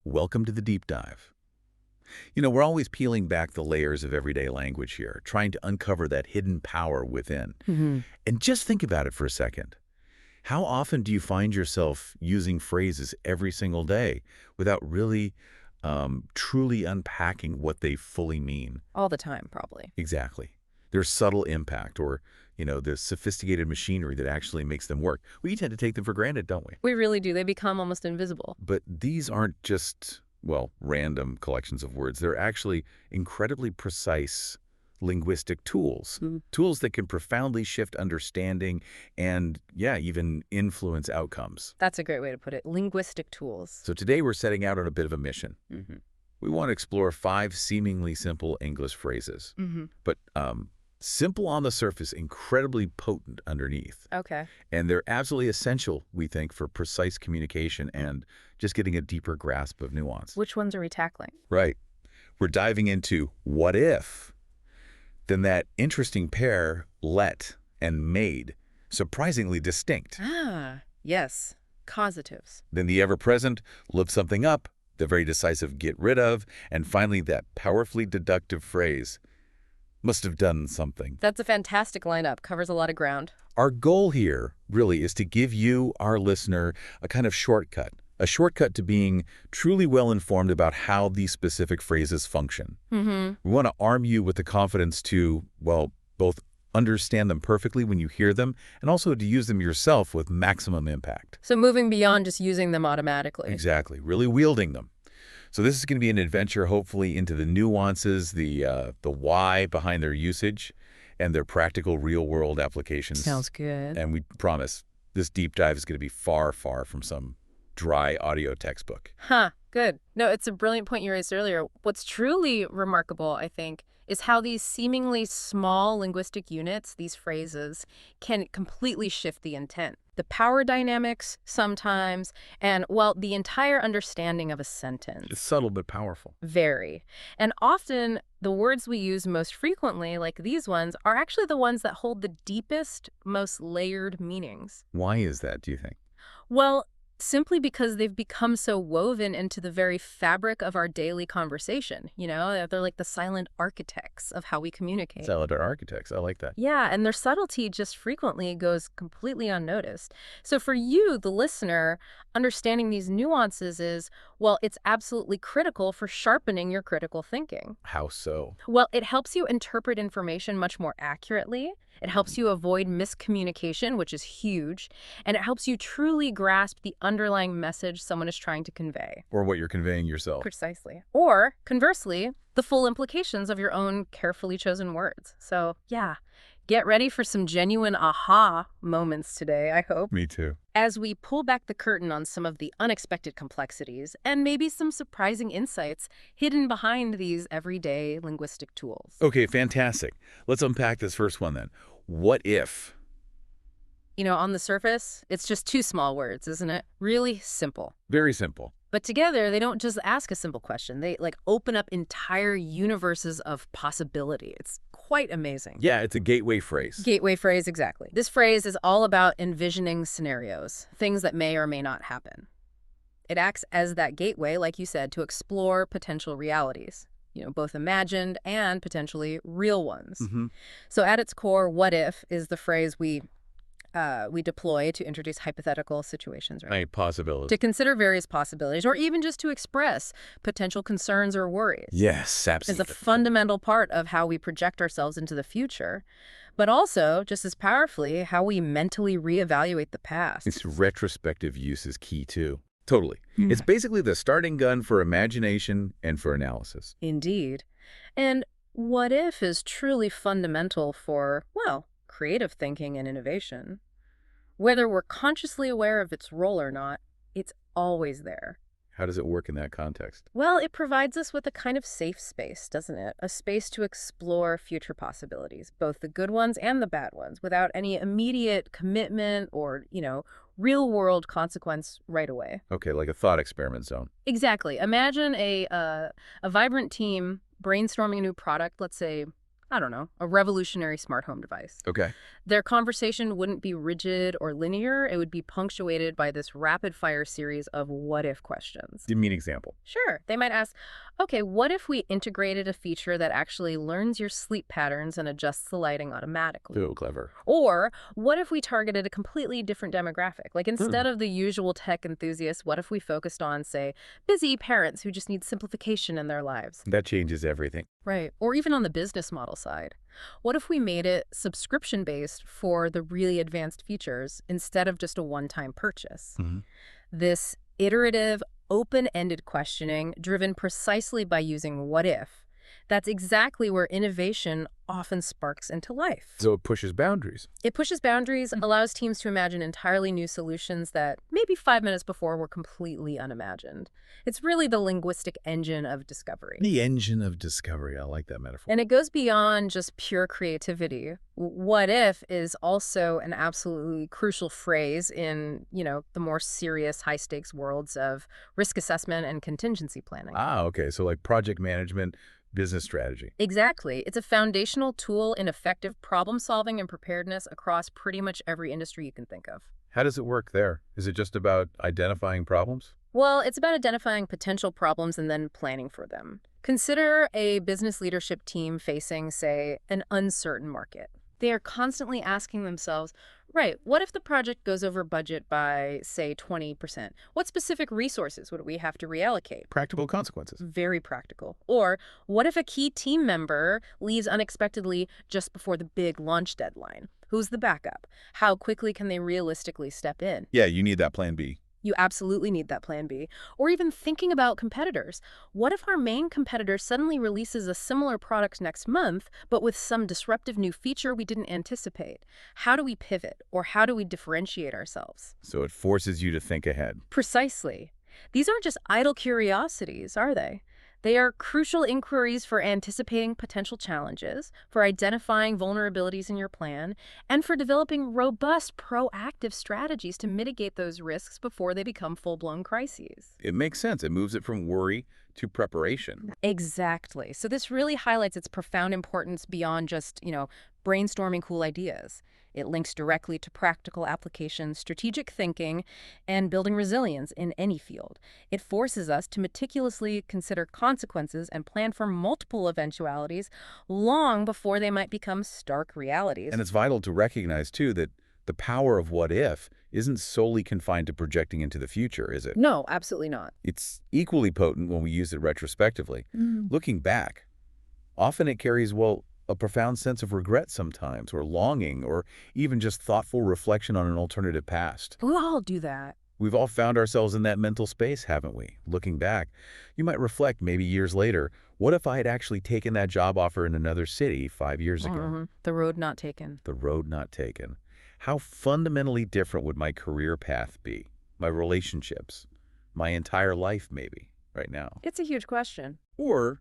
welcome to the deep dive. We're always peeling back the layers of everyday language here, trying to uncover that hidden power within. And just think about it for a second. How often do you find yourself using phrases every single day without really truly unpacking what they fully mean? All the time, probably. Exactly. There's subtle impact or, the sophisticated machinery that actually makes them work. We tend to take them for granted, don't we? We really do. They become almost invisible. But these aren't just, random collections of words. They're actually incredibly precise linguistic tools. Tools that can profoundly shift understanding and, even influence outcomes. That's a great way to put it. Linguistic tools. So today we're setting out on a bit of a mission. We want to explore 5 seemingly simple English phrases. But simple on the surface, incredibly potent underneath. Okay. And they're absolutely essential, we think, for precise communication and just getting a deeper grasp of nuance. Which ones are we tackling? Right. We're diving into what if, then that interesting pair, let and made, surprisingly distinct. Ah, yes. Causatives. Then the ever-present, lift something up, the very decisive get rid of, and finally that powerfully deductive phrase, must have done something. That's a fantastic lineup. Covers a lot of ground. Our goal here really is to give you, our listener, a kind of shortcut. A shortcut to being truly well-informed about how these specific phrases function. We want to arm you with the confidence to, both understand them perfectly when you hear them and also to use them yourself with maximum impact. So moving beyond just using them automatically. Exactly. Really wielding them. So this is going to be an adventure, hopefully, into the nuances, the why behind their usage, and their practical real-world applications. Sounds good. And we promise this deep dive is going to be far, far from some dry audio textbook. Good. No, it's a brilliant point you raised earlier. What's truly remarkable, I think, is how these seemingly small linguistic units, these phrases, can completely shift the intent. The power dynamics sometimes, and, the entire understanding of a sentence. It's subtle but powerful. Very. And often, the words we use most frequently, like these ones, are actually the ones that hold the deepest, most layered meanings. Why is that, do you think? Well, simply because they've become so woven into the very fabric of our daily conversation. They're like the silent architects of how we communicate. Silent architects, I like that. Yeah, and their subtlety just frequently goes completely unnoticed. So for you, the listener, understanding these nuances is, it's absolutely critical for sharpening your critical thinking. How so? Well, it helps you interpret information much more accurately. It helps you avoid miscommunication, which is huge, and it helps you truly grasp the underlying message someone is trying to convey. Or what you're conveying yourself. Precisely. Or, conversely, the full implications of your own carefully chosen words. So, get ready for some genuine aha moments today, I hope. Me too. As we pull back the curtain on some of the unexpected complexities and maybe some surprising insights hidden behind these everyday linguistic tools. Okay, fantastic. Let's unpack this first one then. What if? On the surface, it's just 2 small words, isn't it? Really simple. Very simple. But together, they don't just ask a simple question. They open up entire universes of possibility. It's quite amazing. Yeah, it's a gateway phrase. Gateway phrase, exactly. This phrase is all about envisioning scenarios, things that may or may not happen. It acts as that gateway, like you said, to explore potential realities, both imagined and potentially real ones. So at its core, what if is the phrase we deploy to introduce hypothetical situations, right? Right, possibilities. To consider various possibilities, or even just to express potential concerns or worries. Yes, absolutely. It's a fundamental part of how we project ourselves into the future, but also, just as powerfully, how we mentally reevaluate the past. Its retrospective use is key, too. Totally. It's basically the starting gun for imagination and for analysis. Indeed. And what if is truly fundamental for, creative thinking and innovation. Whether we're consciously aware of its role or not, it's always there. How does it work in that context? Well, it provides us with a kind of safe space, doesn't it? A space to explore future possibilities, both the good ones and the bad ones, without any immediate commitment or, real-world consequence right away. Okay, like a thought experiment zone. Exactly. Imagine a vibrant team brainstorming a new product, let's say I don't know, a revolutionary smart home device. Okay. Their conversation wouldn't be rigid or linear. It would be punctuated by this rapid-fire series of what-if questions. Give me an example. Sure. They might ask, okay, what if we integrated a feature that actually learns your sleep patterns and adjusts the lighting automatically? Oh, clever. Or what if we targeted a completely different demographic? Like instead of the usual tech enthusiasts, what if we focused on, say, busy parents who just need simplification in their lives? That changes everything. Right. Or even on the business model side. What if we made it subscription-based for the really advanced features instead of just a one-time purchase? This iterative, open-ended questioning driven precisely by using what if. That's exactly where innovation often sparks into life. So it pushes boundaries. It pushes boundaries, allows teams to imagine entirely new solutions that maybe 5 minutes before were completely unimagined. It's really the linguistic engine of discovery. The engine of discovery. I like that metaphor. And it goes beyond just pure creativity. What if is also an absolutely crucial phrase in, the more serious high-stakes worlds of risk assessment and contingency planning. Ah, okay. So like project management, business strategy. Exactly. It's a foundational tool in effective problem-solving and preparedness across pretty much every industry you can think of. How does it work there? Is it just about identifying problems? Well, it's about identifying potential problems and then planning for them. Consider a business leadership team facing, say, an uncertain market. They are constantly asking themselves, right, what if the project goes over budget by, say, 20%? What specific resources would we have to reallocate? Practical consequences. Very practical. Or what if a key team member leaves unexpectedly just before the big launch deadline? Who's the backup? How quickly can they realistically step in? Yeah, you need that plan B. You absolutely need that plan B. Or even thinking about competitors. What if our main competitor suddenly releases a similar product next month, but with some disruptive new feature we didn't anticipate? How do we pivot? Or how do we differentiate ourselves? So it forces you to think ahead. Precisely. These aren't just idle curiosities, are they? They are crucial inquiries for anticipating potential challenges, for identifying vulnerabilities in your plan, and for developing robust, proactive strategies to mitigate those risks before they become full-blown crises. It makes sense. It moves it from worry to preparation. Exactly. So this really highlights its profound importance beyond just, brainstorming cool ideas. It links directly to practical application, strategic thinking, and building resilience in any field. It forces us to meticulously consider consequences and plan for multiple eventualities long before they might become stark realities. And it's vital to recognize, too, that the power of what if isn't solely confined to projecting into the future, is it? No, absolutely not. It's equally potent when we use it retrospectively. Looking back, often it carries, a profound sense of regret sometimes, or longing, or even just thoughtful reflection on an alternative past. We all do that. We've all found ourselves in that mental space, haven't we? Looking back, you might reflect maybe years later, what if I had actually taken that job offer in another city 5 years ago? The road not taken. The road not taken. How fundamentally different would my career path be? My relationships? My entire life, maybe, right now? It's a huge question. Or,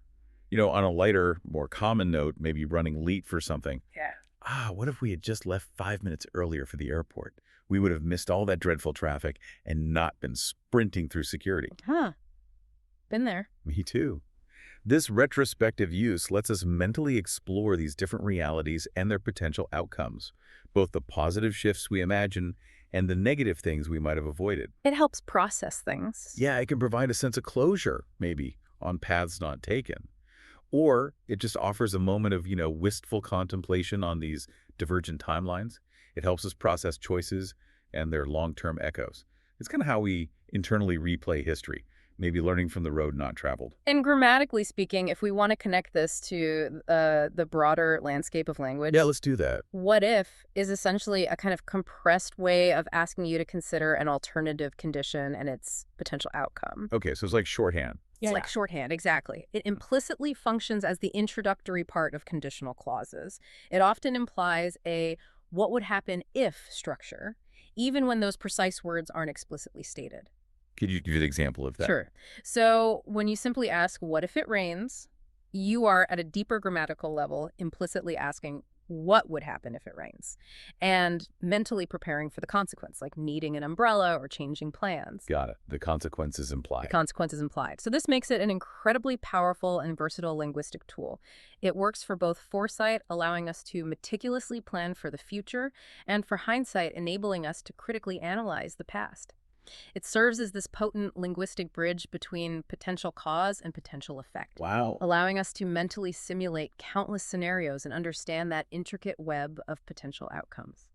on a lighter, more common note, maybe running late for something. Yeah. What if we had just left 5 minutes earlier for the airport? We would have missed all that dreadful traffic and not been sprinting through security. Huh. Been there. Me too. This retrospective use lets us mentally explore these different realities and their potential outcomes, both the positive shifts we imagine and the negative things we might have avoided. It helps process things. Yeah, it can provide a sense of closure, maybe, on paths not taken. Or it just offers a moment of, wistful contemplation on these divergent timelines. It helps us process choices and their long-term echoes. It's kind of how we internally replay history, maybe learning from the road not traveled. And grammatically speaking, if we want to connect this to the broader landscape of language, Yeah, let's do that. what if is essentially a kind of compressed way of asking you to consider an alternative condition and its potential outcome. Okay, so it's like shorthand. It's like shorthand, exactly. It implicitly functions as the introductory part of conditional clauses. It often implies a what would happen if structure, even when those precise words aren't explicitly stated. Could you give an example of that? Sure. So when you simply ask, what if it rains, you are at a deeper grammatical level implicitly asking, what would happen if it rains, and mentally preparing for the consequence, like needing an umbrella or changing plans. Got it. The consequence is The implied. consequence is implied. So this makes it an incredibly powerful and versatile linguistic tool. It works for both foresight, allowing us to meticulously plan for the future, and for hindsight, enabling us to critically analyze the past. It serves as this potent linguistic bridge between potential cause and potential effect, Wow. allowing us to mentally simulate countless scenarios and understand that intricate web of potential outcomes.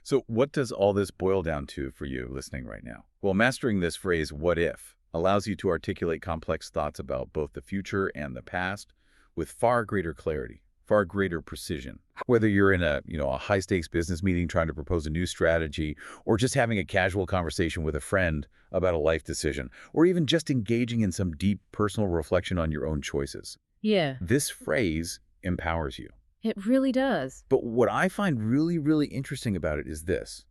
So what does all this boil down to for you listening right now? Well, mastering this phrase, what if, allows you to articulate complex thoughts about both the future and the past with far greater clarity, far greater precision. Whether you're in a high-stakes business meeting trying to propose a new strategy, or just having a casual conversation with a friend about a life decision, or even just engaging in some deep personal reflection on your own choices. Yeah, This phrase empowers you. it really does. But what I find really, really interesting about it is this.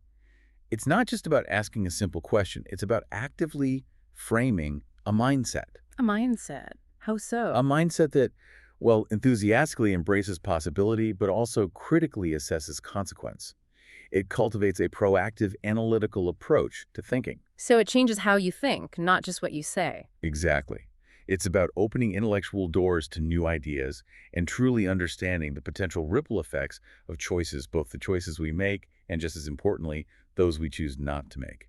It's not just about asking a simple question. It's about actively framing a mindset. A mindset. How so? A mindset that, well, enthusiastically embraces possibility, but also critically assesses consequence. It cultivates a proactive, analytical approach to thinking. So it changes how you think, not just what you say. Exactly. It's about opening intellectual doors to new ideas and truly understanding the potential ripple effects of choices, both the choices we make and, just as importantly, those we choose not to make.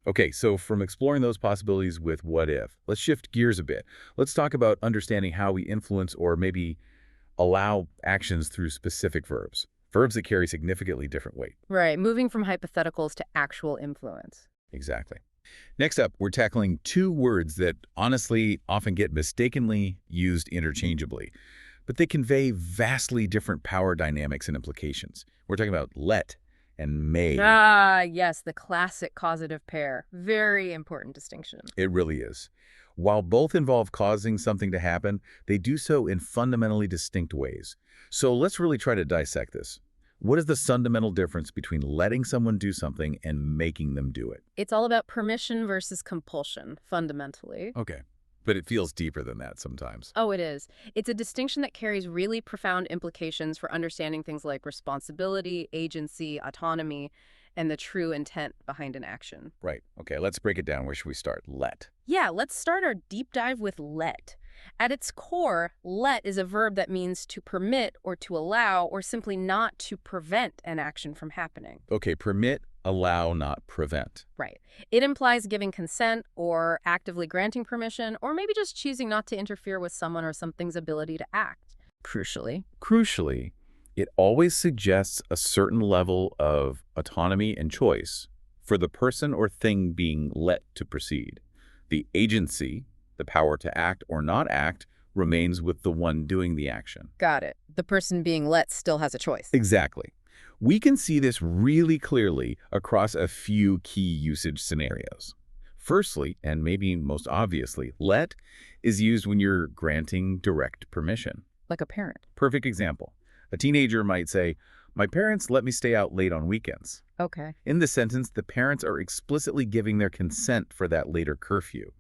Okay, so from exploring those possibilities with what if, let's shift gears a bit. Let's talk about understanding how we influence or maybe allow actions through specific verbs. Verbs that carry significantly different weight. Right, moving from hypotheticals to actual influence. Exactly. Next up, we're tackling two words that honestly often get mistakenly used interchangeably, but they convey vastly different power dynamics and implications. We're talking about let and may. Ah, yes, the classic causative pair. Very important distinction. It really is. While both involve causing something to happen, they do so in fundamentally distinct ways. So let's really try to dissect this. What is the fundamental difference between letting someone do something and making them do it? It's all about permission versus compulsion, fundamentally. Okay. But it feels deeper than that sometimes. Oh, it is. It's a distinction that carries really profound implications for understanding things like responsibility, agency, autonomy, and the true intent behind an action. Right. Okay, let's break it down. Where should we start? Let. Yeah, let's start our deep dive with let. At its core, let is a verb that means to permit or to allow or simply not to prevent an action from happening. Okay, permit, allow, not prevent. Right. It implies giving consent or actively granting permission or maybe just choosing not to interfere with someone or something's ability to act. Crucially. Crucially, it always suggests a certain level of autonomy and choice for the person or thing being let to proceed. The agency, the power to act or not act, remains with the one doing the action. Got it. The person being let still has a choice. Exactly. We can see this really clearly across a few key usage scenarios. Firstly, and maybe most obviously, let is used when you're granting direct permission. Like a parent. Perfect example. A teenager might say, "My parents let me stay out late on weekends." Okay. In this sentence, the parents are explicitly giving their consent for that later curfew.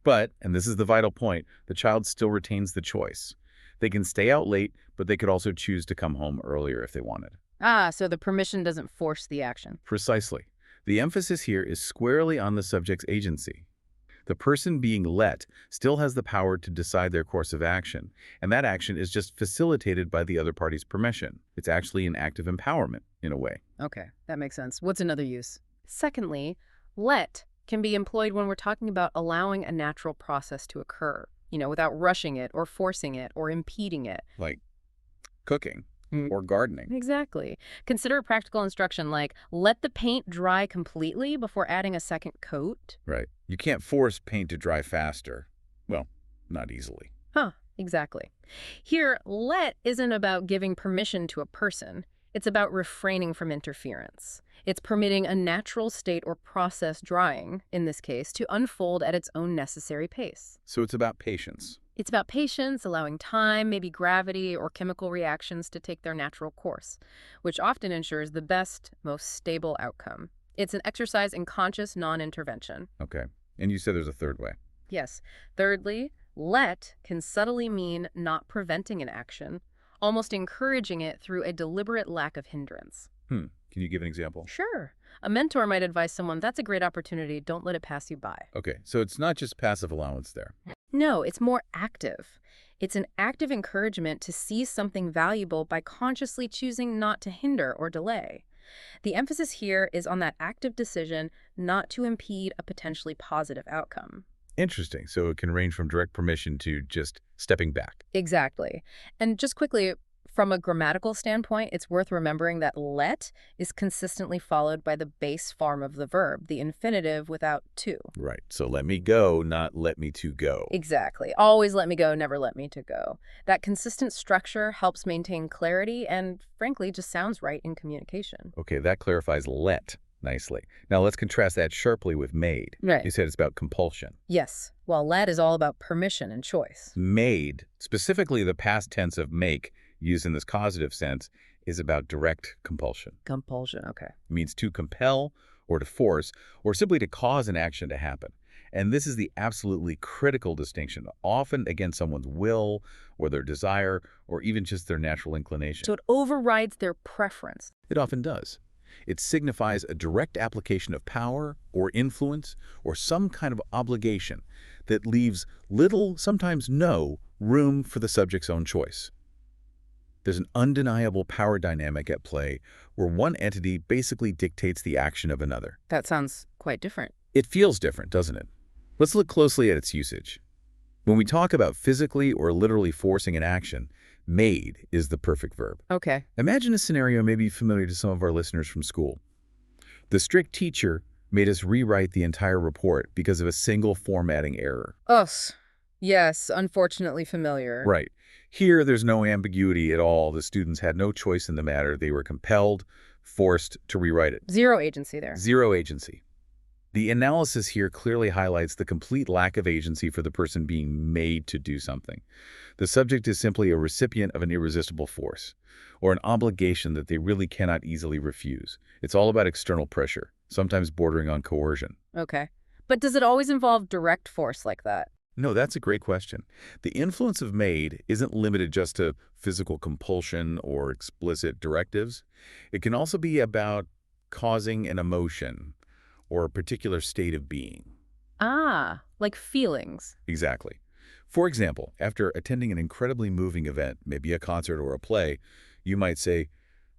But, and this is the vital point, the child still retains the choice. They can stay out late, but they could also choose to come home earlier if they wanted. Ah, so the permission doesn't force the action. Precisely. The emphasis here is squarely on the subject's agency. The person being let still has the power to decide their course of action, and that action is just facilitated by the other party's permission. It's actually an act of empowerment, in a way. Okay, that makes sense. What's another use? Secondly, let can be employed when we're talking about allowing a natural process to occur, without rushing it or forcing it or impeding it. Like cooking or gardening. Exactly. Consider a practical instruction like, let the paint dry completely before adding a second coat. Right. You can't force paint to dry faster. Well, not easily. Huh, exactly. Here, let isn't about giving permission to a person. It's about refraining from interference. It's permitting a natural state or process drying, in this case, to unfold at its own necessary pace. So it's about patience. It's about patience, allowing time, maybe gravity or chemical reactions to take their natural course, which often ensures the best, most stable outcome. It's an exercise in conscious non-intervention. Okay. And you said there's a third way. Yes. Thirdly, let can subtly mean not preventing an action, almost encouraging it through a deliberate lack of hindrance. Can you give an example? Sure. A mentor might advise someone, that's a great opportunity, don't let it pass you by. Okay, so it's not just passive allowance there. No, it's more active. It's an active encouragement to see something valuable by consciously choosing not to hinder or delay. The emphasis here is on that active decision not to impede a potentially positive outcome. Interesting. So it can range from direct permission to just stepping back. Exactly. And just quickly, from a grammatical standpoint, it's worth remembering that let is consistently followed by the base form of the verb, the infinitive without to. Right. So let me go, not let me to go. Exactly. Always let me go, never let me to go. That consistent structure helps maintain clarity and, frankly, just sounds right in communication. Okay, that clarifies let nicely. Now let's contrast that sharply with made. Right. You said it's about compulsion. Yes, while let is all about permission and choice. Made, specifically the past tense of make, used in this causative sense, is about direct compulsion. Compulsion, okay. It means to compel or to force or simply to cause an action to happen. And this is the absolutely critical distinction, often against someone's will or their desire or even just their natural inclination. So it overrides their preference. It often does. It signifies a direct application of power or influence or some kind of obligation that leaves little, sometimes no, room for the subject's own choice. There's an undeniable power dynamic at play where one entity basically dictates the action of another. That sounds quite different. It feels different, doesn't it? Let's look closely at its usage. When we talk about physically or literally forcing an action, made is the perfect verb. Okay. Imagine a scenario maybe familiar to some of our listeners from school. The strict teacher made us rewrite the entire report because of a single formatting error. Us. Yes, unfortunately familiar. Right. Here, there's no ambiguity at all. The students had no choice in the matter. They were compelled, forced to rewrite it. Zero agency there. Zero agency. The analysis here clearly highlights the complete lack of agency for the person being made to do something. The subject is simply a recipient of an irresistible force, or an obligation that they really cannot easily refuse. It's all about external pressure, sometimes bordering on coercion. Okay. But does it always involve direct force like that? No, that's a great question. The influence of made isn't limited just to physical compulsion or explicit directives. It can also be about causing an emotion or a particular state of being. Ah, like feelings. Exactly. For example, after attending an incredibly moving event, maybe a concert or a play, you might say,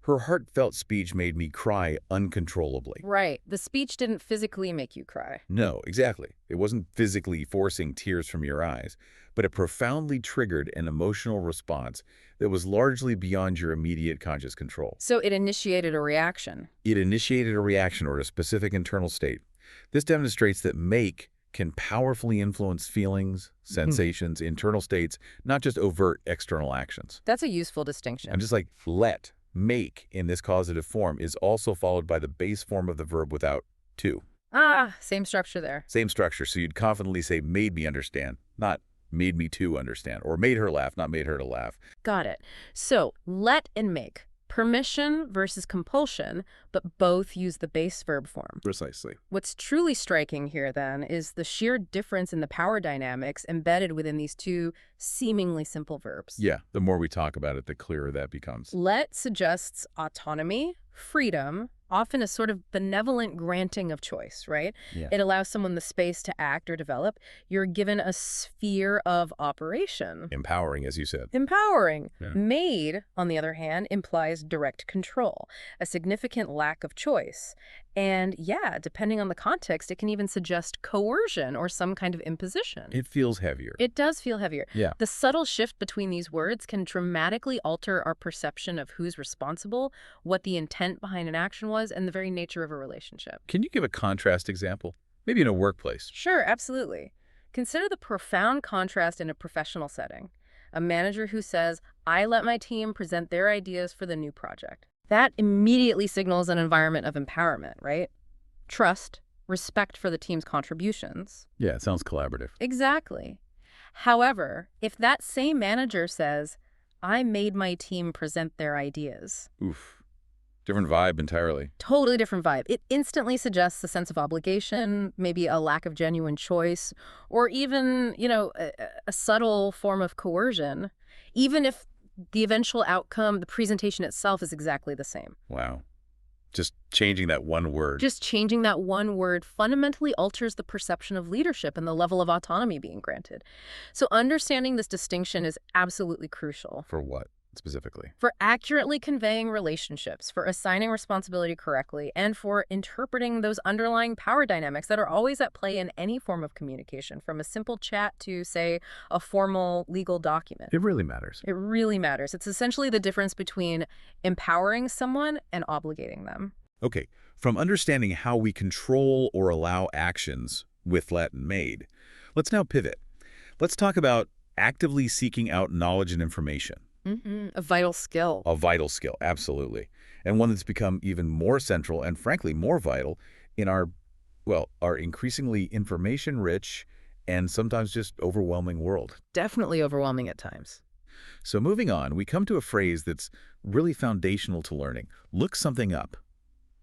"Her heartfelt speech made me cry uncontrollably." Right. The speech didn't physically make you cry. No, exactly. It wasn't physically forcing tears from your eyes, but it profoundly triggered an emotional response that was largely beyond your immediate conscious control. So it initiated a reaction. It initiated a reaction or a specific internal state. This demonstrates that make can powerfully influence feelings, sensations, internal states, not just overt external actions. That's a useful distinction. And just like let, make in this causative form is also followed by the base form of the verb without to. Ah, same structure there. Same structure, so you'd confidently say made me understand, not made me to understand, or made her laugh, not made her to laugh. Got it. So let and make. Permission versus compulsion, but both use the base verb form. Precisely. What's truly striking here, then, is the sheer difference in the power dynamics embedded within these two seemingly simple verbs. Yeah, the more we talk about it, the clearer that becomes. Let suggests autonomy, freedom, often a sort of benevolent granting of choice, right? Yeah. It allows someone the space to act or develop. You're given a sphere of operation. Empowering, as you said. Empowering. Yeah. Made, on the other hand, implies direct control, a significant lack of choice. And yeah, depending on the context, it can even suggest coercion or some kind of imposition. It feels heavier. It does feel heavier. Yeah. The subtle shift between these words can dramatically alter our perception of who's responsible, what the intent behind an action was, and the very nature of a relationship. Can you give a contrast example? Maybe in a workplace. Sure, absolutely. Consider the profound contrast in a professional setting. A manager who says, "I let my team present their ideas for the new project." That immediately signals an environment of empowerment, right? Trust, respect for the team's contributions. Yeah, it sounds collaborative. Exactly. However, if that same manager says, "I made my team present their ideas," Oof. Different vibe entirely. totally different vibe. It instantly suggests a sense of obligation, maybe a lack of genuine choice, or even, a subtle form of coercion, even if the eventual outcome, the presentation itself is exactly the same. Wow. Just changing that one word. Just changing that one word fundamentally alters the perception of leadership and the level of autonomy being granted. So understanding this distinction is absolutely crucial. For what specifically? For accurately conveying relationships, for assigning responsibility correctly, and for interpreting those underlying power dynamics that are always at play in any form of communication, from a simple chat to, say, a formal legal document. It really matters. It really matters. It's essentially the difference between empowering someone and obligating them. Okay, from understanding how we control or allow actions with Latin made, let's now pivot. Let's talk about actively seeking out knowledge and information. A vital skill. A vital skill, absolutely. And one that's become even more central and, frankly, more vital in our increasingly information-rich and sometimes just overwhelming world. Definitely overwhelming at times. So moving on, we come to a phrase that's really foundational to learning. Look something up.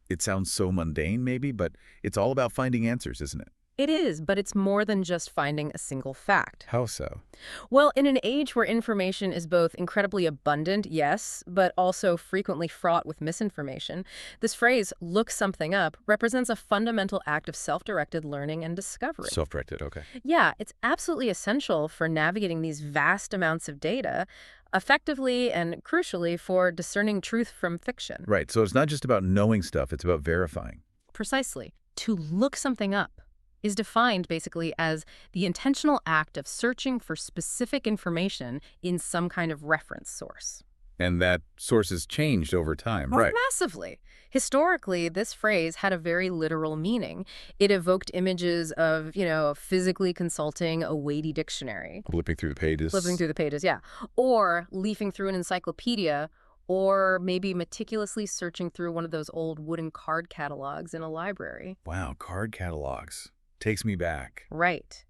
It sounds so mundane, maybe, but it's all about finding answers, isn't it? It is, but it's more than just finding a single fact. How so? Well, in an age where information is both incredibly abundant, yes, but also frequently fraught with misinformation, this phrase, look something up, represents a fundamental act of self-directed learning and discovery. Self-directed, okay. Yeah, it's absolutely essential for navigating these vast amounts of data, effectively and crucially for discerning truth from fiction. Right, so it's not just about knowing stuff, it's about verifying. Precisely. To look something up is defined basically as the intentional act of searching for specific information in some kind of reference source. And that source has changed over time, right? Massively. Historically, this phrase had a very literal meaning. It evoked images of, physically consulting a weighty dictionary. Flipping through the pages. Flipping through the pages, yeah. Or leafing through an encyclopedia, or maybe meticulously searching through one of those old wooden card catalogs in a library. Wow, card catalogs. Takes me back. Right.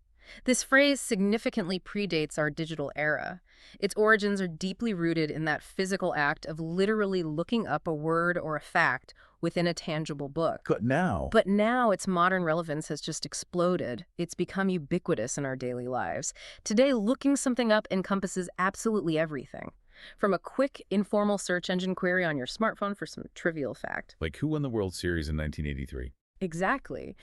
This phrase significantly predates our digital era. Its origins are deeply rooted in that physical act of literally looking up a word or a fact within a tangible book. But now its modern relevance has just exploded. It's become ubiquitous in our daily lives. Today, looking something up encompasses absolutely everything. From a quick, informal search engine query on your smartphone for some trivial fact. Like who won the World Series in 1983? Exactly.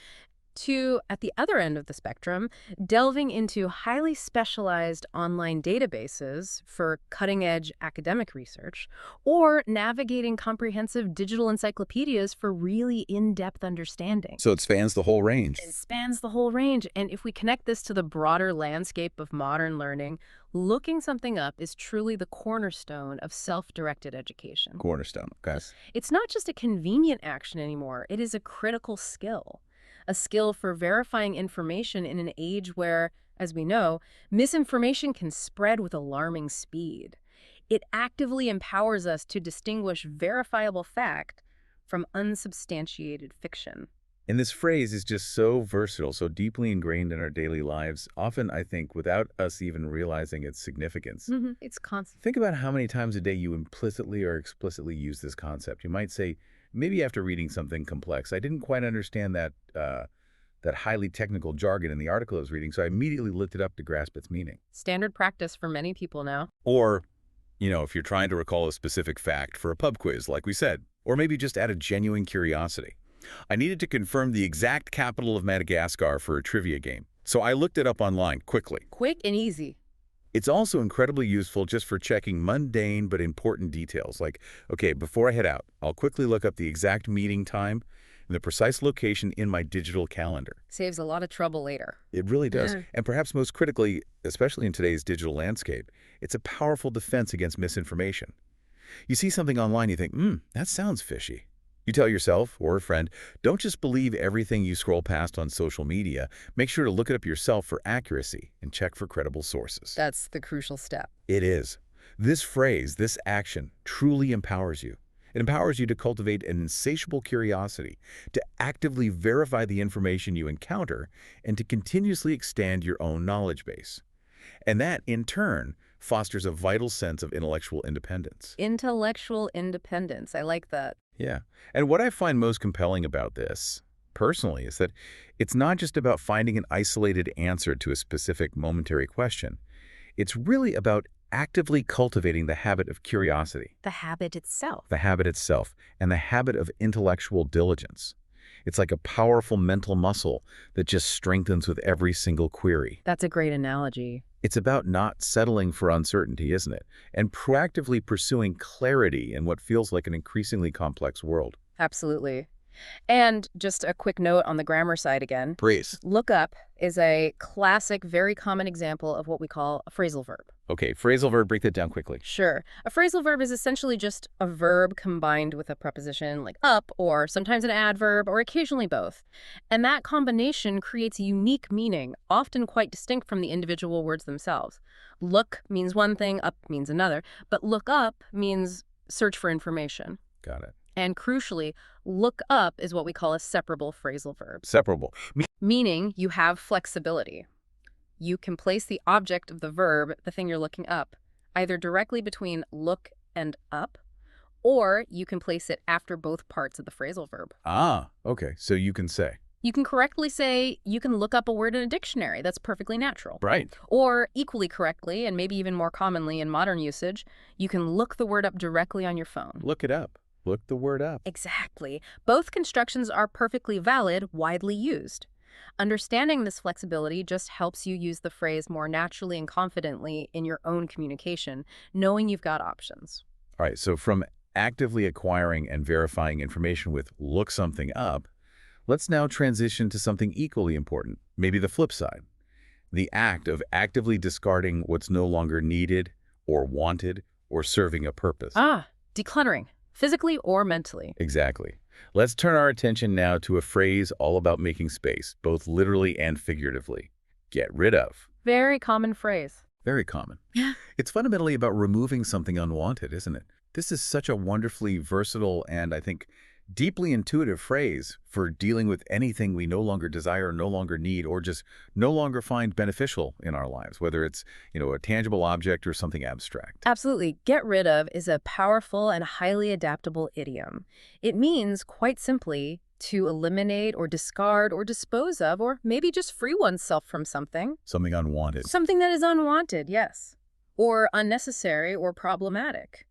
To, at the other end of the spectrum, delving into highly specialized online databases for cutting-edge academic research, or navigating comprehensive digital encyclopedias for really in-depth understanding. So it spans the whole range. It spans the whole range. And if we connect this to the broader landscape of modern learning, looking something up is truly the cornerstone of self-directed education. Cornerstone, okay. It's not just a convenient action anymore. It is a critical skill. A skill for verifying information in an age where, as we know, misinformation can spread with alarming speed. It actively empowers us to distinguish verifiable fact from unsubstantiated fiction. And this phrase is just so versatile, so deeply ingrained in our daily lives, often, I think, without us even realizing its significance. It's constant. Think about how many times a day you implicitly or explicitly use this concept. You might say, maybe after reading something complex, I didn't quite understand that highly technical jargon in the article I was reading, so I immediately looked it up to grasp its meaning. Standard practice for many people now. Or, if you're trying to recall a specific fact for a pub quiz, like we said, or maybe just out of genuine curiosity. I needed to confirm the exact capital of Madagascar for a trivia game, so I looked it up online quickly. Quick and easy. It's also incredibly useful just for checking mundane but important details, like, okay, before I head out, I'll quickly look up the exact meeting time and the precise location in my digital calendar. Saves a lot of trouble later. It really does. And perhaps most critically, especially in today's digital landscape, it's a powerful defense against misinformation. You see something online, you think, that sounds fishy. You tell yourself or a friend, don't just believe everything you scroll past on social media. Make sure to look it up yourself for accuracy and check for credible sources. That's the crucial step. It is. This phrase, this action, truly empowers you. It empowers you to cultivate an insatiable curiosity, to actively verify the information you encounter, and to continuously expand your own knowledge base. And that, in turn, fosters a vital sense of intellectual independence. Intellectual independence. I like that. Yeah. And what I find most compelling about this, personally, is that it's not just about finding an isolated answer to a specific momentary question. It's really about actively cultivating the habit of curiosity, The habit itself. the habit itself, and the habit of intellectual diligence. It's like a powerful mental muscle that just strengthens with every single query. That's a great analogy. It's about not settling for uncertainty, isn't it? And proactively pursuing clarity in what feels like an increasingly complex world. Absolutely. And just a quick note on the grammar side again. Praise. Look up is a classic, very common example of what we call a phrasal verb. Okay, phrasal verb, break that down quickly. Sure. A phrasal verb is essentially just a verb combined with a preposition like up, or sometimes an adverb, or occasionally both. And that combination creates a unique meaning, often quite distinct from the individual words themselves. Look means one thing, up means another, but look up means search for information. Got it. And crucially, look up is what we call a separable phrasal verb, Separable. meaning you have flexibility. You can place the object of the verb, the thing you're looking up, either directly between look and up, or you can place it after both parts of the phrasal verb. Ah, okay. So you can say. You can correctly say you can look up a word in a dictionary. That's perfectly natural. Right. Or equally correctly, and maybe even more commonly in modern usage, you can look the word up directly on your phone. Look it up. Look the word up. Exactly. Both constructions are perfectly valid, widely used. Understanding this flexibility just helps you use the phrase more naturally and confidently in your own communication, knowing you've got options. All right, so from actively acquiring and verifying information with look something up, let's now transition to something equally important, maybe the flip side. The act of actively discarding what's no longer needed or wanted or serving a purpose. Decluttering, physically or mentally. Exactly. Let's turn our attention now to a phrase all about making space, both literally and figuratively. Get rid of. Very common phrase. Very common. Yeah. It's fundamentally about removing something unwanted, isn't it? This is such a wonderfully versatile and, I think, deeply intuitive phrase for dealing with anything we no longer desire, no longer need, or just no longer find beneficial in our lives, whether it's, a tangible object or something abstract. Absolutely. Get rid of is a powerful and highly adaptable idiom. It means, quite simply, to eliminate or discard or dispose of, or maybe just free oneself from something. Something unwanted. Something that is unwanted, yes. Or unnecessary or problematic.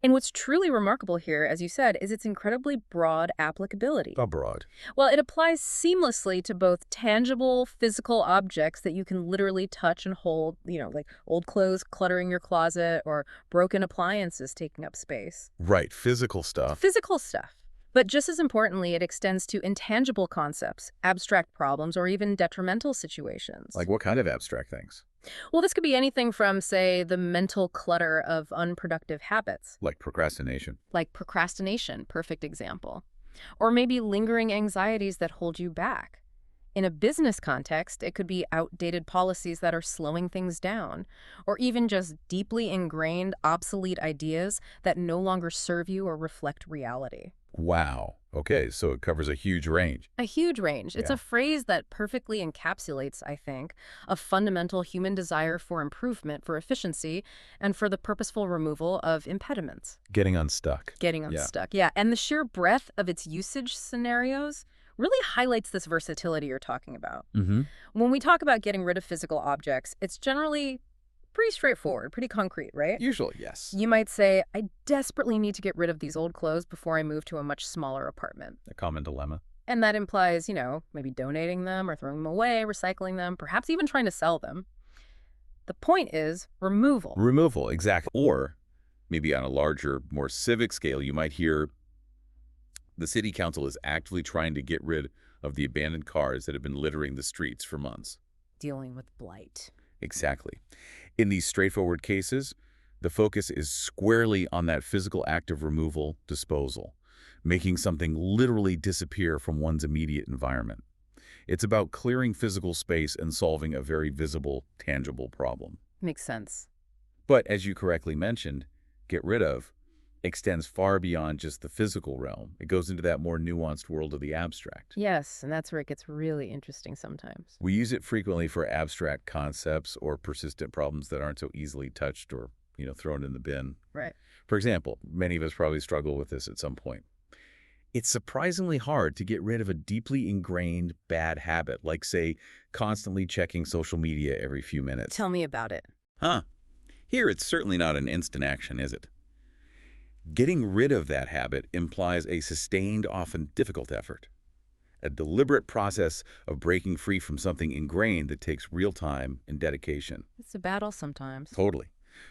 And what's truly remarkable here, as you said, is its incredibly broad applicability. Abroad. Well, it applies seamlessly to both tangible, physical objects that you can literally touch and hold, like old clothes cluttering your closet or broken appliances taking up space. Right, physical stuff. Physical stuff. But just as importantly, it extends to intangible concepts, abstract problems, or even detrimental situations. Like what kind of abstract things? Well, this could be anything from, say, the mental clutter of unproductive habits. Like procrastination. Like procrastination, perfect example. Or maybe lingering anxieties that hold you back. In a business context, it could be outdated policies that are slowing things down, or even just deeply ingrained, obsolete ideas that no longer serve you or reflect reality. Wow. Okay, so it covers a huge range. A huge range. It's Yeah. a phrase that perfectly encapsulates, I think, a fundamental human desire for improvement, for efficiency, and for the purposeful removal of impediments. Getting unstuck. Getting unstuck. Yeah, and the sheer breadth of its usage scenarios really highlights this versatility you're talking about. Mm-hmm. When we talk about getting rid of physical objects, it's generally pretty straightforward, pretty concrete, right? Usually, yes. You might say, I desperately need to get rid of these old clothes before I move to a much smaller apartment. A common dilemma. And that implies, maybe donating them or throwing them away, recycling them, perhaps even trying to sell them. The point is removal. Removal, exactly. Or maybe on a larger, more civic scale, you might hear the city council is actively trying to get rid of the abandoned cars that have been littering the streets for months. Dealing with blight. Exactly. In these straightforward cases, the focus is squarely on that physical act of removal, disposal, making something literally disappear from one's immediate environment. It's about clearing physical space and solving a very visible, tangible problem. Makes sense. But as you correctly mentioned, get rid of extends far beyond just the physical realm. It goes into that more nuanced world of the abstract. Yes, and that's where it gets really interesting sometimes. We use it frequently for abstract concepts or persistent problems that aren't so easily touched or, thrown in the bin. Right. For example, many of us probably struggle with this at some point. It's surprisingly hard to get rid of a deeply ingrained bad habit, like, say, constantly checking social media every few minutes. Tell me about it. Huh. Here, it's certainly not an instant action, is it? Getting rid of that habit implies a sustained, often difficult effort, a deliberate process of breaking free from something ingrained that takes real time and dedication. It's a battle sometimes. Totally.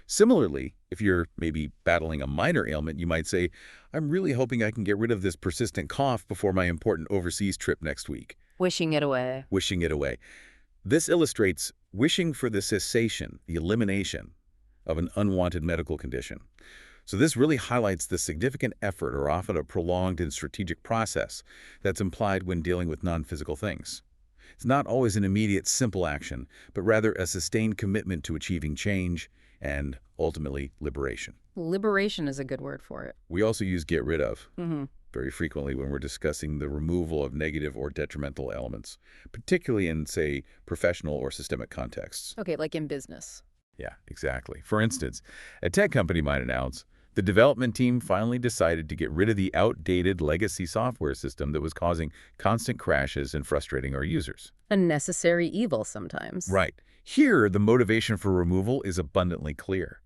Similarly, if you're maybe battling a minor ailment, you might say, I'm really hoping I can get rid of this persistent cough before my important overseas trip next week. Wishing it away. Wishing it away. This illustrates wishing for the cessation, the elimination of an unwanted medical condition. So this really highlights the significant effort, or often a prolonged and strategic process, that's implied when dealing with non-physical things. It's not always an immediate, simple action, but rather a sustained commitment to achieving change and, ultimately, liberation. Liberation is a good word for it. We also use get rid of Mm-hmm. very frequently when we're discussing the removal of negative or detrimental elements, particularly in, say, professional or systemic contexts. Okay, like in business. Yeah, exactly. For instance, a tech company might announce, the development team finally decided to get rid of the outdated legacy software system that was causing constant crashes and frustrating our users. A necessary evil sometimes. Right. Here, the motivation for removal is abundantly clear.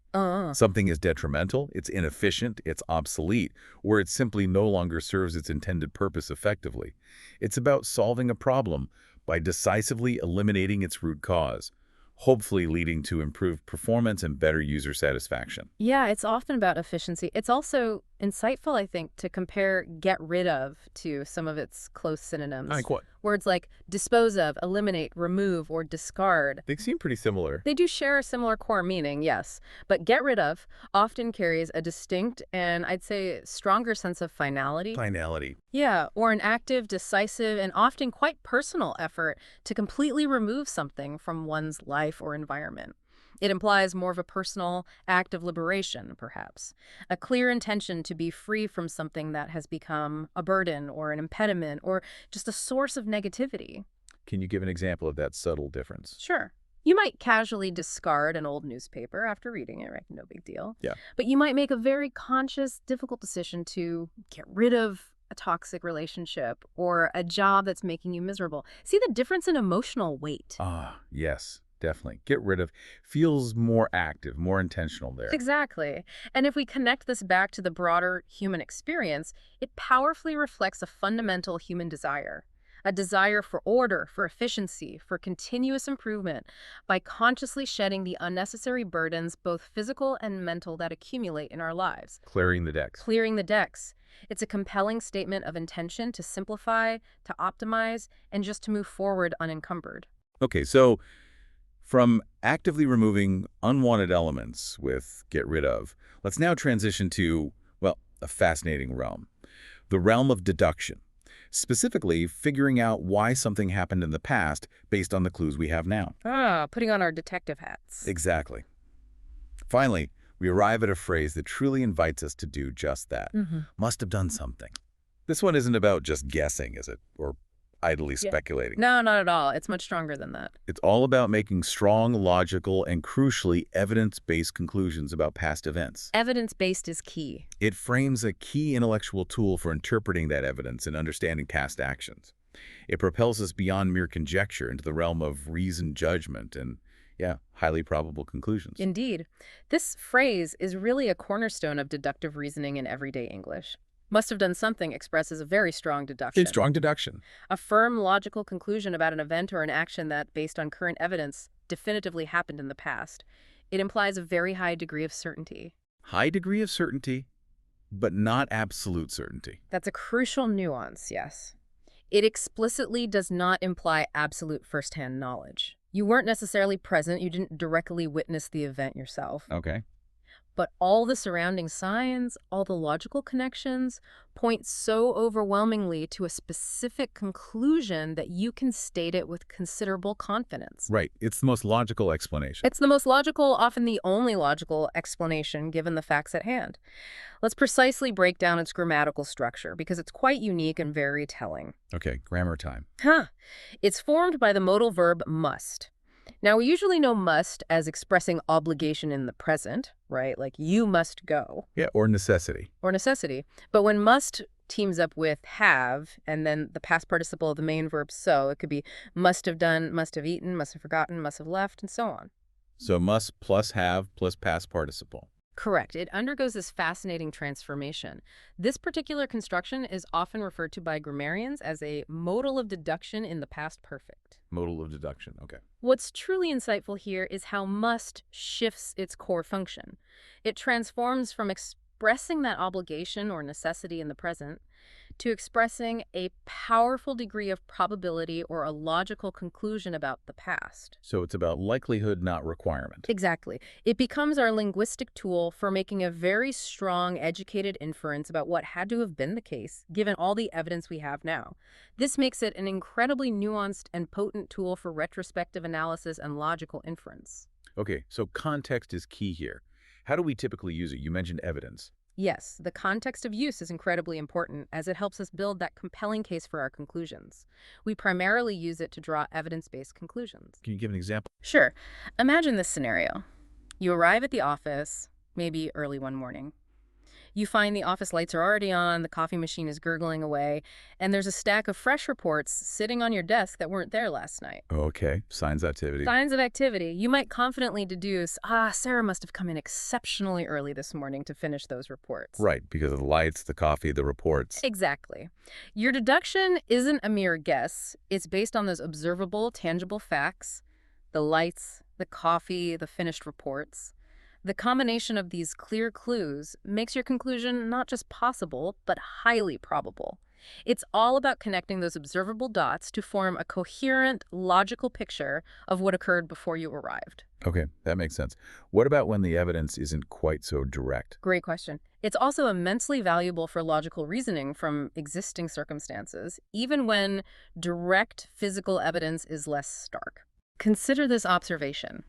Something is detrimental, it's inefficient, it's obsolete, or it simply no longer serves its intended purpose effectively. It's about solving a problem by decisively eliminating its root cause, hopefully leading to improved performance and better user satisfaction. Yeah, it's often about efficiency. It's also insightful, I think, to compare get rid of to some of its close synonyms. Like what? Words like dispose of, eliminate, remove, or discard. They seem pretty similar. They do share a similar core meaning, yes. But get rid of often carries a distinct and, I'd say, stronger sense of finality. Finality. Yeah, or an active, decisive, and often quite personal effort to completely remove something from one's life or environment. It implies more of a personal act of liberation, perhaps. A clear intention to be free from something that has become a burden or an impediment or just a source of negativity. Can you give an example of that subtle difference? Sure. You might casually discard an old newspaper after reading it, right? No big deal. Yeah. But you might make a very conscious, difficult decision to get rid of a toxic relationship or a job that's making you miserable. See the difference in emotional weight? Ah, yes. Definitely. Get rid of feels more active, more intentional there. Exactly. And if we connect this back to the broader human experience, it powerfully reflects a fundamental human desire. A desire for order, for efficiency, for continuous improvement by consciously shedding the unnecessary burdens, both physical and mental, that accumulate in our lives. Clearing the decks. Clearing the decks. It's a compelling statement of intention to simplify, to optimize, and just to move forward unencumbered. Okay, so from actively removing unwanted elements with get rid of, let's now transition to, well, a fascinating realm. The realm of deduction. Specifically, figuring out why something happened in the past based on the clues we have now. Putting on our detective hats. Exactly. Finally, we arrive at a phrase that truly invites us to do just that. Must have done something. This one isn't about just guessing, is it? Or idly speculating. No, not at all. It's much stronger than that. It's all about making strong, logical, and crucially, evidence-based conclusions about past events. Evidence-based is key. It frames a key intellectual tool for interpreting that evidence and understanding past actions. It propels us beyond mere conjecture into the realm of reasoned judgment and, highly probable conclusions. Indeed. This phrase is really a cornerstone of deductive reasoning in everyday English. Must have done something expresses a very strong deduction. It's strong deduction. A firm, logical conclusion about an event or an action that, based on current evidence, definitively happened in the past. It implies a very high degree of certainty. High degree of certainty, but not absolute certainty. That's a crucial nuance, yes. It explicitly does not imply absolute first-hand knowledge. You weren't necessarily present, you didn't directly witness the event yourself. Okay. But all the surrounding signs, all the logical connections, point so overwhelmingly to a specific conclusion that you can state it with considerable confidence. Right. It's the most logical explanation. It's the most logical, often the only logical explanation given the facts at hand. Let's precisely break down its grammatical structure because it's quite unique and very telling. Okay, grammar time. It's formed by the modal verb must. Now, we usually know must as expressing obligation in the present, right? Like, you must go. Yeah, or necessity. Or necessity. But when must teams up with have, and then the past participle of the main verb so, it could be must have done, must have eaten, must have forgotten, must have left, and so on. So must plus have plus past participle. Correct. It undergoes this fascinating transformation. This particular construction is often referred to by grammarians as a modal of deduction in the past perfect. Modal of deduction. Okay. What's truly insightful here is how must shifts its core function. It transforms from expressing that obligation or necessity in the present to expressing a powerful degree of probability or a logical conclusion about the past. So it's about likelihood, not requirement. Exactly. It becomes our linguistic tool for making a very strong, educated inference about what had to have been the case, given all the evidence we have now. This makes it an incredibly nuanced and potent tool for retrospective analysis and logical inference. Okay, so context is key here. How do we typically use it? You mentioned evidence. Yes, the context of use is incredibly important as it helps us build that compelling case for our conclusions. We primarily use it to draw evidence-based conclusions. Can you give an example? Sure. Imagine this scenario. You arrive at the office, maybe early one morning. You find the office lights are already on, the coffee machine is gurgling away, and there's a stack of fresh reports sitting on your desk that weren't there last night. Okay, signs of activity. Signs of activity. You might confidently deduce, Sarah must have come in exceptionally early this morning to finish those reports. Right, because of the lights, the coffee, the reports. Exactly. Your deduction isn't a mere guess. It's based on those observable, tangible facts, the lights, the coffee, the finished reports. The combination of these clear clues makes your conclusion not just possible, but highly probable. It's all about connecting those observable dots to form a coherent, logical picture of what occurred before you arrived. Okay, that makes sense. What about when the evidence isn't quite so direct? Great question. It's also immensely valuable for logical reasoning from existing circumstances, even when direct physical evidence is less stark. Consider this observation.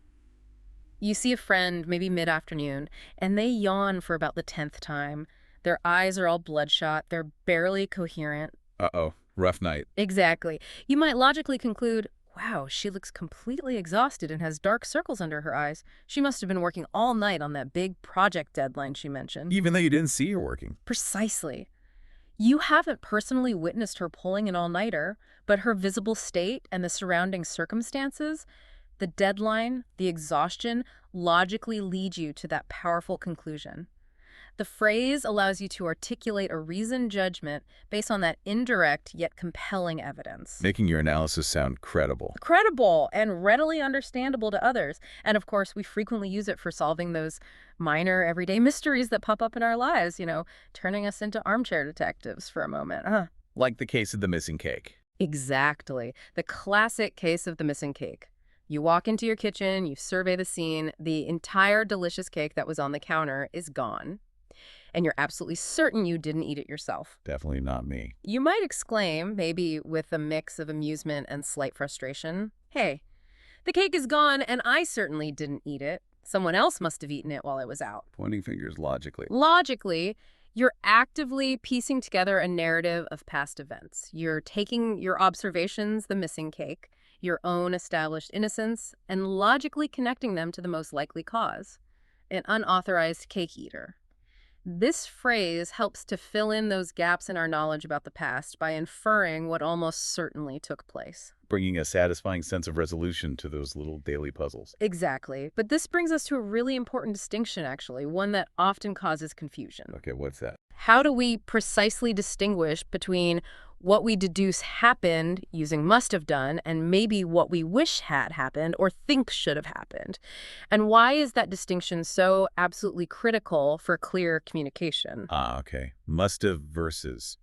You see a friend, maybe mid-afternoon, and they yawn for about the 10th time. Their eyes are all bloodshot. They're barely coherent. Uh-oh, rough night. Exactly. You might logically conclude, wow, she looks completely exhausted and has dark circles under her eyes. She must have been working all night on that big project deadline she mentioned. Even though you didn't see her working. Precisely. You haven't personally witnessed her pulling an all-nighter, but her visible state and the surrounding circumstances, the deadline, the exhaustion, logically lead you to that powerful conclusion. The phrase allows you to articulate a reasoned judgment based on that indirect yet compelling evidence. Making your analysis sound credible. Credible and readily understandable to others. And of course, we frequently use it for solving those minor everyday mysteries that pop up in our lives, turning us into armchair detectives for a moment. Like the case of the missing cake. Exactly. The classic case of the missing cake. You walk into your kitchen, you survey the scene, the entire delicious cake that was on the counter is gone, and you're absolutely certain you didn't eat it yourself. Definitely not me. You might exclaim, maybe with a mix of amusement and slight frustration, hey, the cake is gone and I certainly didn't eat it. Someone else must have eaten it while I was out. Pointing fingers logically. Logically, you're actively piecing together a narrative of past events. You're taking your observations, the missing cake, your own established innocence, and logically connecting them to the most likely cause, an unauthorized cake eater. This phrase helps to fill in those gaps in our knowledge about the past by inferring what almost certainly took place. Bringing a satisfying sense of resolution to those little daily puzzles. Exactly. But this brings us to a really important distinction, actually, one that often causes confusion. Okay, what's that? How do we precisely distinguish between what we deduce happened using must have done and maybe what we wish had happened or think should have happened? And why is that distinction so absolutely critical for clear communication? Okay. Must have versus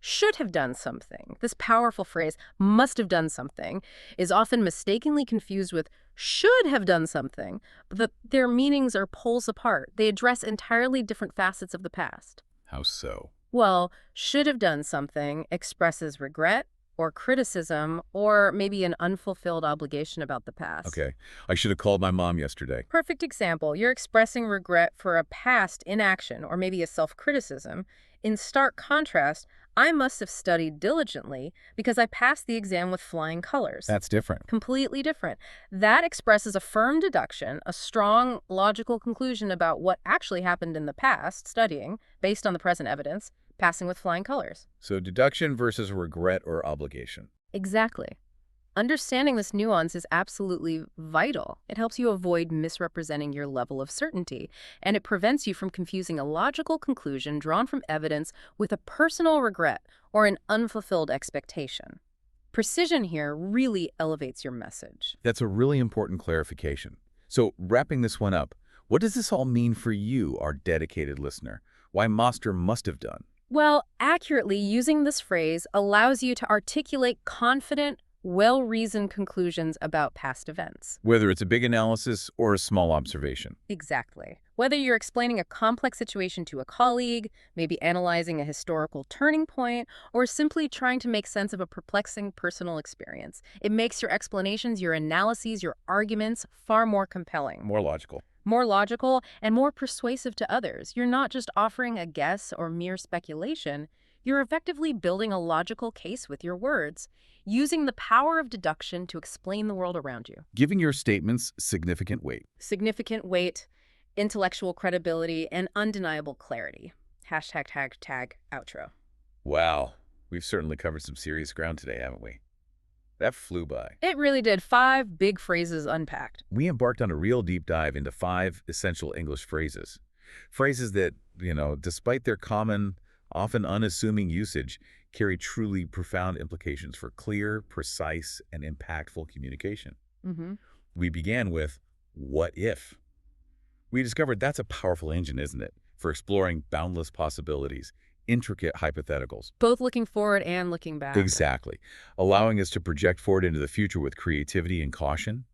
Should have done something. This powerful phrase, must have done something, is often mistakenly confused with should have done something, but their meanings are poles apart. They address entirely different facets of the past. How so? Well, should have done something expresses regret or criticism or maybe an unfulfilled obligation about the past. Okay. I should have called my mom yesterday. Perfect example. You're expressing regret for a past inaction or maybe a self-criticism. In stark contrast, I must have studied diligently because I passed the exam with flying colors. That's different. Completely different. That expresses a firm deduction, a strong logical conclusion about what actually happened in the past, studying, based on the present evidence, passing with flying colors. So deduction versus regret or obligation. Exactly. Understanding this nuance is absolutely vital. It helps you avoid misrepresenting your level of certainty, and it prevents you from confusing a logical conclusion drawn from evidence with a personal regret or an unfulfilled expectation. Precision here really elevates your message. That's a really important clarification. So wrapping this one up, what does this all mean for you, our dedicated listener? Why Master must have done? Well, accurately using this phrase allows you to articulate confident, well-reasoned conclusions about past events. Whether it's a big analysis or a small observation. Exactly. Whether you're explaining a complex situation to a colleague, maybe analyzing a historical turning point, or simply trying to make sense of a perplexing personal experience, it makes your explanations, your analyses, your arguments far more compelling. More logical. More logical and more persuasive to others. You're not just offering a guess or mere speculation. You're effectively building a logical case with your words, using the power of deduction to explain the world around you. Giving your statements significant weight. Significant weight, intellectual credibility, and undeniable clarity. #tag outro. Wow, we've certainly covered some serious ground today, haven't we? That flew by. It really did. 5 big phrases unpacked. We embarked on a real deep dive into 5 essential English phrases. Phrases that, despite their common, often unassuming usage, carry truly profound implications for clear, precise, and impactful communication. We began with, what if? We discovered that's a powerful engine, isn't it, for exploring boundless possibilities, intricate hypotheticals. Both looking forward and looking back. Exactly. Allowing us to project forward into the future with creativity and caution,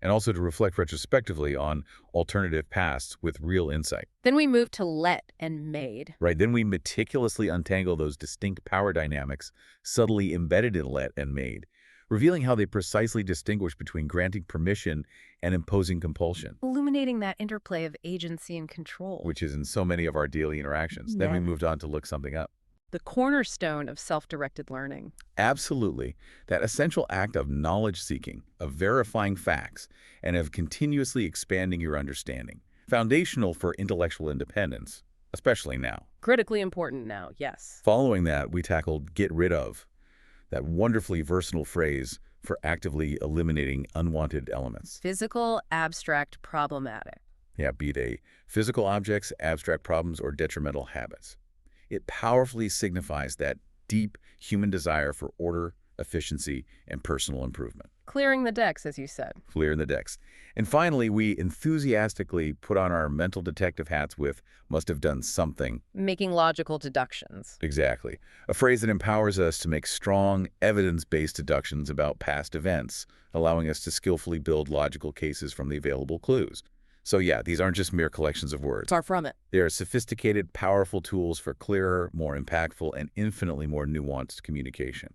and also to reflect retrospectively on alternative paths with real insight. Then we moved to let and made. Right, then we meticulously untangle those distinct power dynamics subtly embedded in let and made, revealing how they precisely distinguish between granting permission and imposing compulsion. Illuminating that interplay of agency and control. Which is in so many of our daily interactions. Then we moved on to look something up. The cornerstone of self-directed learning. Absolutely. That essential act of knowledge-seeking, of verifying facts, and of continuously expanding your understanding. Foundational for intellectual independence, especially now. Critically important now, yes. Following that, we tackled get rid of, that wonderfully versatile phrase for actively eliminating unwanted elements. Physical, abstract, problematic. Yeah, be they physical objects, abstract problems, or detrimental habits. It powerfully signifies that deep human desire for order, efficiency, and personal improvement. Clearing the decks, as you said. Clearing the decks. And finally, we enthusiastically put on our mental detective hats with must have done something. Making logical deductions. Exactly. A phrase that empowers us to make strong, evidence-based deductions about past events, allowing us to skillfully build logical cases from the available clues. So yeah, these aren't just mere collections of words. Far from it. They are sophisticated, powerful tools for clearer, more impactful, and infinitely more nuanced communication,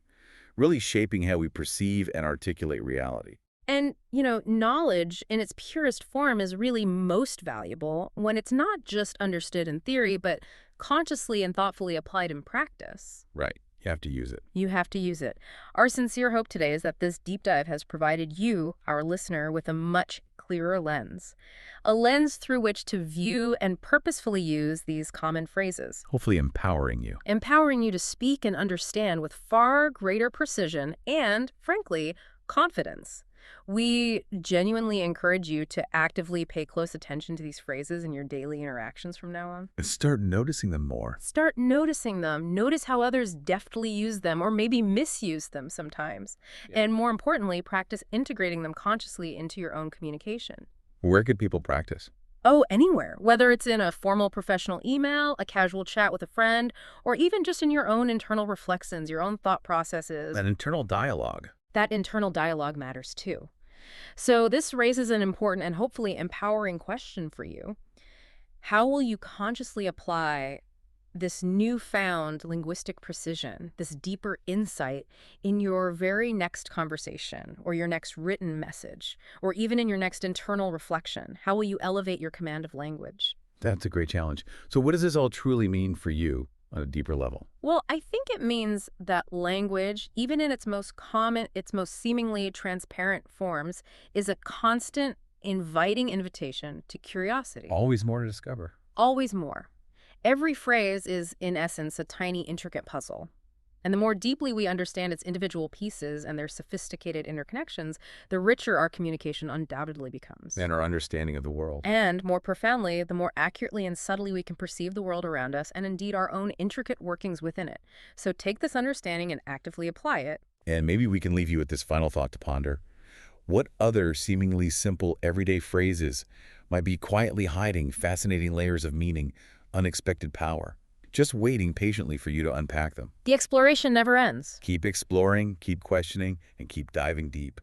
really shaping how we perceive and articulate reality. And, knowledge in its purest form is really most valuable when it's not just understood in theory, but consciously and thoughtfully applied in practice. Right. You have to use it. You have to use it. Our sincere hope today is that this deep dive has provided you, our listener, with a much clearer lens. A lens through which to view and purposefully use these common phrases. Hopefully empowering you. Empowering you to speak and understand with far greater precision and, frankly, confidence. We genuinely encourage you to actively pay close attention to these phrases in your daily interactions from now on. And start noticing them more. Start noticing them. Notice how others deftly use them or maybe misuse them sometimes. Yeah. And more importantly, practice integrating them consciously into your own communication. Where could people practice? Oh, anywhere. Whether it's in a formal professional email, a casual chat with a friend, or even just in your own internal reflections, your own thought processes. An internal dialogue. That internal dialogue matters too. So this raises an important and hopefully empowering question for you. How will you consciously apply this newfound linguistic precision, this deeper insight in your very next conversation or your next written message, or even in your next internal reflection? How will you elevate your command of language? That's a great challenge. So what does this all truly mean for you on a deeper level? Well, I think it means that language, even in its most common, its most seemingly transparent forms, is a constant, inviting invitation to curiosity. Always more to discover. Always more. Every phrase is, in essence, a tiny, intricate puzzle. And the more deeply we understand its individual pieces and their sophisticated interconnections, the richer our communication undoubtedly becomes. And our understanding of the world. And more profoundly, the more accurately and subtly we can perceive the world around us and indeed our own intricate workings within it. So take this understanding and actively apply it. And maybe we can leave you with this final thought to ponder. What other seemingly simple everyday phrases might be quietly hiding fascinating layers of meaning, unexpected power, just waiting patiently for you to unpack them? The exploration never ends. Keep exploring, keep questioning, and keep diving deep.